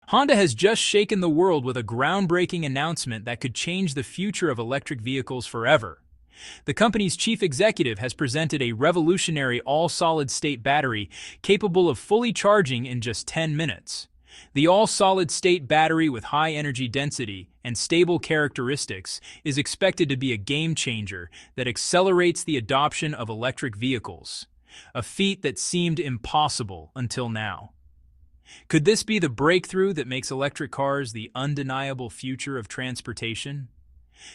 Honda has just shaken the world with a groundbreaking announcement that could change the future of electric vehicles forever. The company's chief executive has presented a revolutionary all-solid-state battery capable of fully charging in just 10 minutes. The all-solid-state battery with high energy density and stable characteristics is expected to be a game-changer that accelerates the adoption of electric vehicles, a feat that seemed impossible until now. Could this be the breakthrough that makes electric cars the undeniable future of transportation?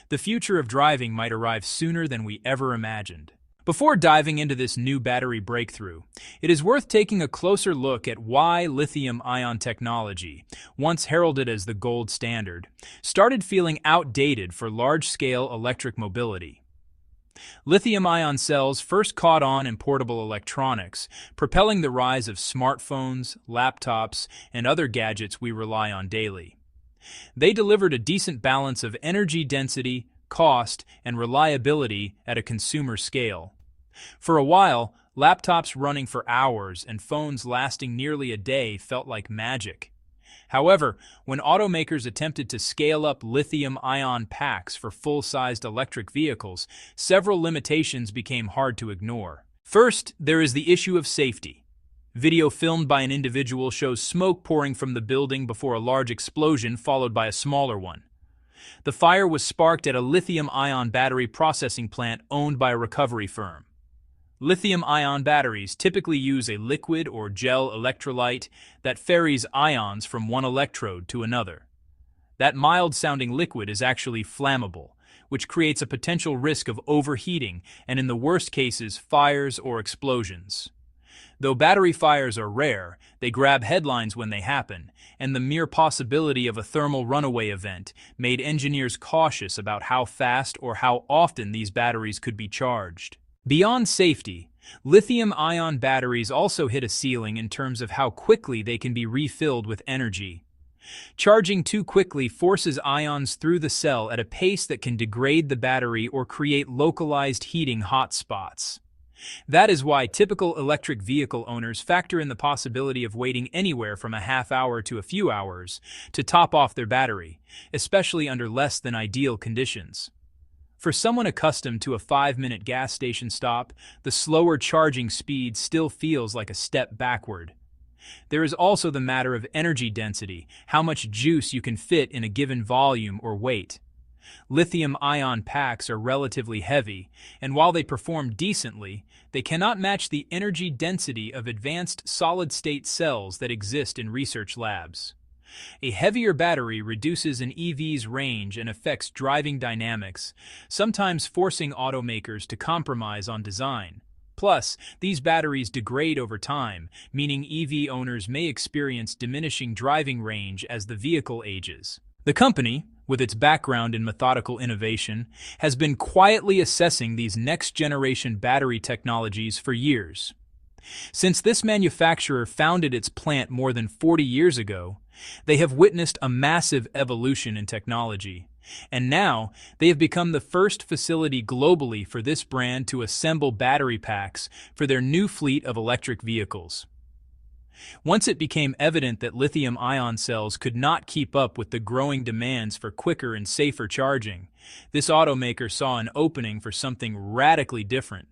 The future of driving might arrive sooner than we ever imagined. Before diving into this new battery breakthrough, it is worth taking a closer look at why lithium-ion technology, once heralded as the gold standard, started feeling outdated for large-scale electric mobility. Lithium-ion cells first caught on in portable electronics, propelling the rise of smartphones, laptops, and other gadgets we rely on daily. They delivered a decent balance of energy density, cost, and reliability at a consumer scale. For a while, laptops running for hours and phones lasting nearly a day felt like magic. However, when automakers attempted to scale up lithium-ion packs for full-sized electric vehicles, several limitations became hard to ignore. First, there is the issue of safety. Video filmed by an individual shows smoke pouring from the building before a large explosion followed by a smaller one. The fire was sparked at a lithium-ion battery processing plant owned by a recovery firm. Lithium-ion batteries typically use a liquid or gel electrolyte that ferries ions from one electrode to another. That mild-sounding liquid is actually flammable, which creates a potential risk of overheating and, in the worst cases, fires or explosions. Though battery fires are rare, they grab headlines when they happen, and the mere possibility of a thermal runaway event made engineers cautious about how fast or how often these batteries could be charged. Beyond safety, lithium-ion batteries also hit a ceiling in terms of how quickly they can be refilled with energy. Charging too quickly forces ions through the cell at a pace that can degrade the battery or create localized heating hotspots. That is why typical electric vehicle owners factor in the possibility of waiting anywhere from a half hour to a few hours to top off their battery, especially under less than ideal conditions. For someone accustomed to a 5-minute gas station stop, the slower charging speed still feels like a step backward. There is also the matter of energy density, how much juice you can fit in a given volume or weight. Lithium-ion packs are relatively heavy, and while they perform decently, they cannot match the energy density of advanced solid-state cells that exist in research labs. A heavier battery reduces an EV's range and affects driving dynamics, sometimes forcing automakers to compromise on design. Plus, these batteries degrade over time, meaning EV owners may experience diminishing driving range as the vehicle ages. The company, with its background in methodical innovation, has been quietly assessing these next-generation battery technologies for years. Since this manufacturer founded its plant more than 40 years ago, they have witnessed a massive evolution in technology, and now they have become the first facility globally for this brand to assemble battery packs for their new fleet of electric vehicles. Once it became evident that lithium-ion cells could not keep up with the growing demands for quicker and safer charging, this automaker saw an opening for something radically different.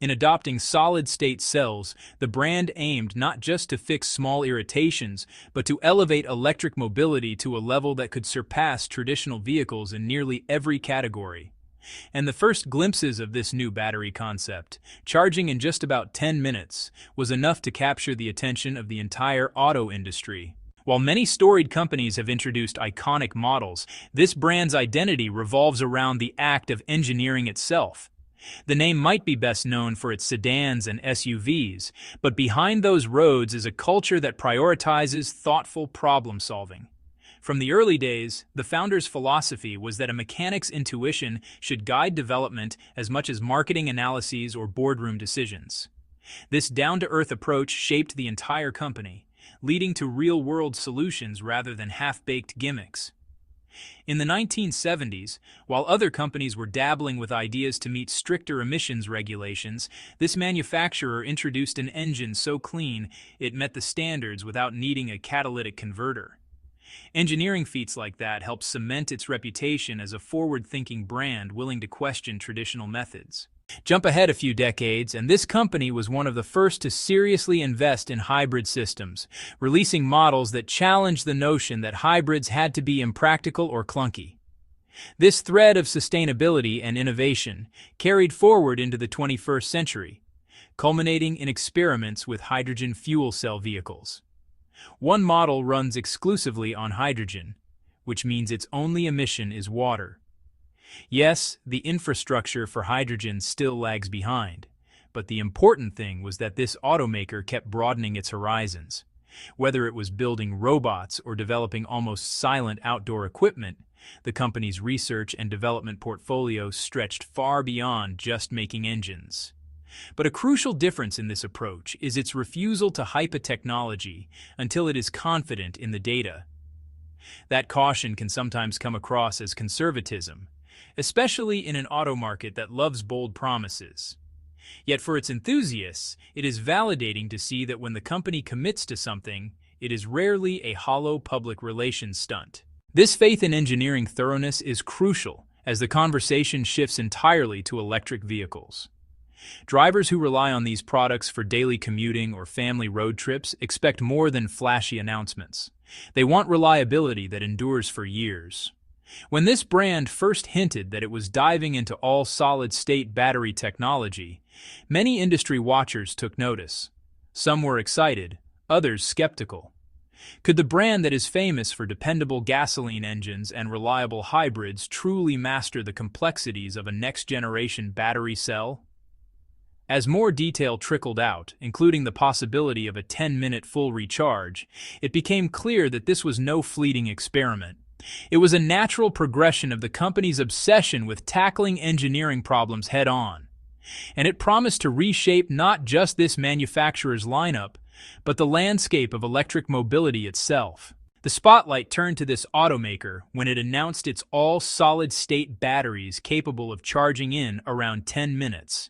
In adopting solid-state cells, the brand aimed not just to fix small irritations, but to elevate electric mobility to a level that could surpass traditional vehicles in nearly every category. And the first glimpses of this new battery concept, charging in just about 10 minutes, was enough to capture the attention of the entire auto industry. While many storied companies have introduced iconic models, this brand's identity revolves around the act of engineering itself. The name might be best known for its sedans and SUVs, but behind those roads is a culture that prioritizes thoughtful problem-solving. From the early days, the founder's philosophy was that a mechanic's intuition should guide development as much as marketing analyses or boardroom decisions. This down-to-earth approach shaped the entire company, leading to real-world solutions rather than half-baked gimmicks. In the 1970s, while other companies were dabbling with ideas to meet stricter emissions regulations, this manufacturer introduced an engine so clean it met the standards without needing a catalytic converter. Engineering feats like that help cement its reputation as a forward-thinking brand willing to question traditional methods. Jump ahead a few decades, and this company was one of the first to seriously invest in hybrid systems, releasing models that challenged the notion that hybrids had to be impractical or clunky. This thread of sustainability and innovation carried forward into the 21st century, culminating in experiments with hydrogen fuel cell vehicles. One model runs exclusively on hydrogen, which means its only emission is water. Yes, the infrastructure for hydrogen still lags behind, but the important thing was that this automaker kept broadening its horizons. Whether it was building robots or developing almost silent outdoor equipment, the company's research and development portfolio stretched far beyond just making engines. But a crucial difference in this approach is its refusal to hype a technology until it is confident in the data. That caution can sometimes come across as conservatism, especially in an auto market that loves bold promises. Yet for its enthusiasts, it is validating to see that when the company commits to something, it is rarely a hollow public relations stunt. This faith in engineering thoroughness is crucial as the conversation shifts entirely to electric vehicles. Drivers who rely on these products for daily commuting or family road trips expect more than flashy announcements. They want reliability that endures for years. When this brand first hinted that it was diving into all-solid-state battery technology, many industry watchers took notice. Some were excited, others skeptical. Could the brand that is famous for dependable gasoline engines and reliable hybrids truly master the complexities of a next-generation battery cell? As more detail trickled out, including the possibility of a 10-minute full recharge, it became clear that this was no fleeting experiment. It was a natural progression of the company's obsession with tackling engineering problems head-on. And it promised to reshape not just this manufacturer's lineup, but the landscape of electric mobility itself. The spotlight turned to this automaker when it announced its all-solid-state batteries capable of charging in around 10 minutes.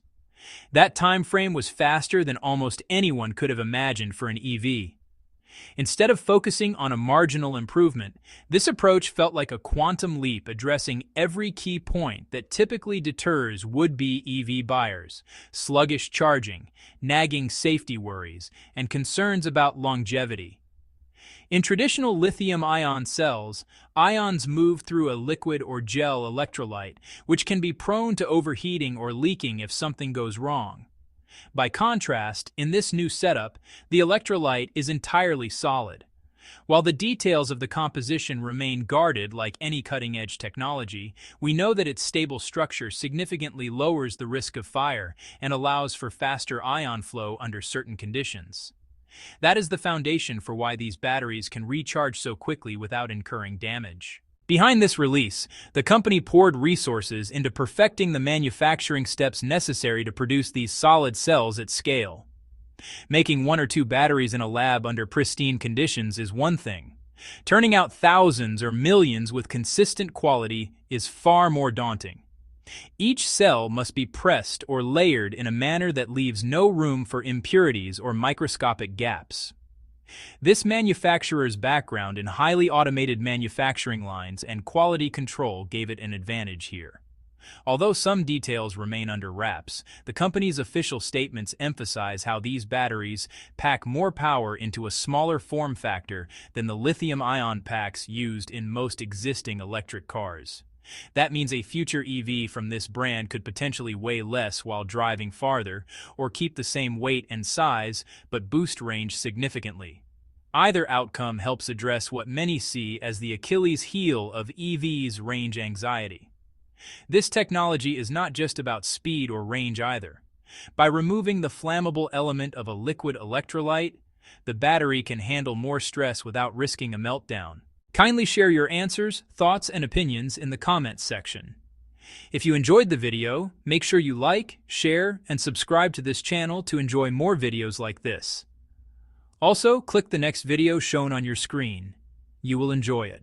That time frame was faster than almost anyone could have imagined for an EV. Instead of focusing on a marginal improvement, this approach felt like a quantum leap addressing every key point that typically deters would-be EV buyers: sluggish charging, nagging safety worries, and concerns about longevity. In traditional lithium-ion cells, ions move through a liquid or gel electrolyte, which can be prone to overheating or leaking if something goes wrong. By contrast, in this new setup, the electrolyte is entirely solid. While the details of the composition remain guarded like any cutting-edge technology, we know that its stable structure significantly lowers the risk of fire and allows for faster ion flow under certain conditions. That is the foundation for why these batteries can recharge so quickly without incurring damage. Behind this release, the company poured resources into perfecting the manufacturing steps necessary to produce these solid cells at scale. Making one or two batteries in a lab under pristine conditions is one thing. Turning out thousands or millions with consistent quality is far more daunting. Each cell must be pressed or layered in a manner that leaves no room for impurities or microscopic gaps. This manufacturer's background in highly automated manufacturing lines and quality control gave it an advantage here. Although some details remain under wraps, the company's official statements emphasize how these batteries pack more power into a smaller form factor than the lithium-ion packs used in most existing electric cars. That means a future EV from this brand could potentially weigh less while driving farther, or keep the same weight and size, but boost range significantly. Either outcome helps address what many see as the Achilles heel of EVs' range anxiety. This technology is not just about speed or range either. By removing the flammable element of a liquid electrolyte, the battery can handle more stress without risking a meltdown. Kindly share your answers, thoughts, and opinions in the comments section. If you enjoyed the video, make sure you like, share, and subscribe to this channel to enjoy more videos like this. Also, click the next video shown on your screen. You will enjoy it.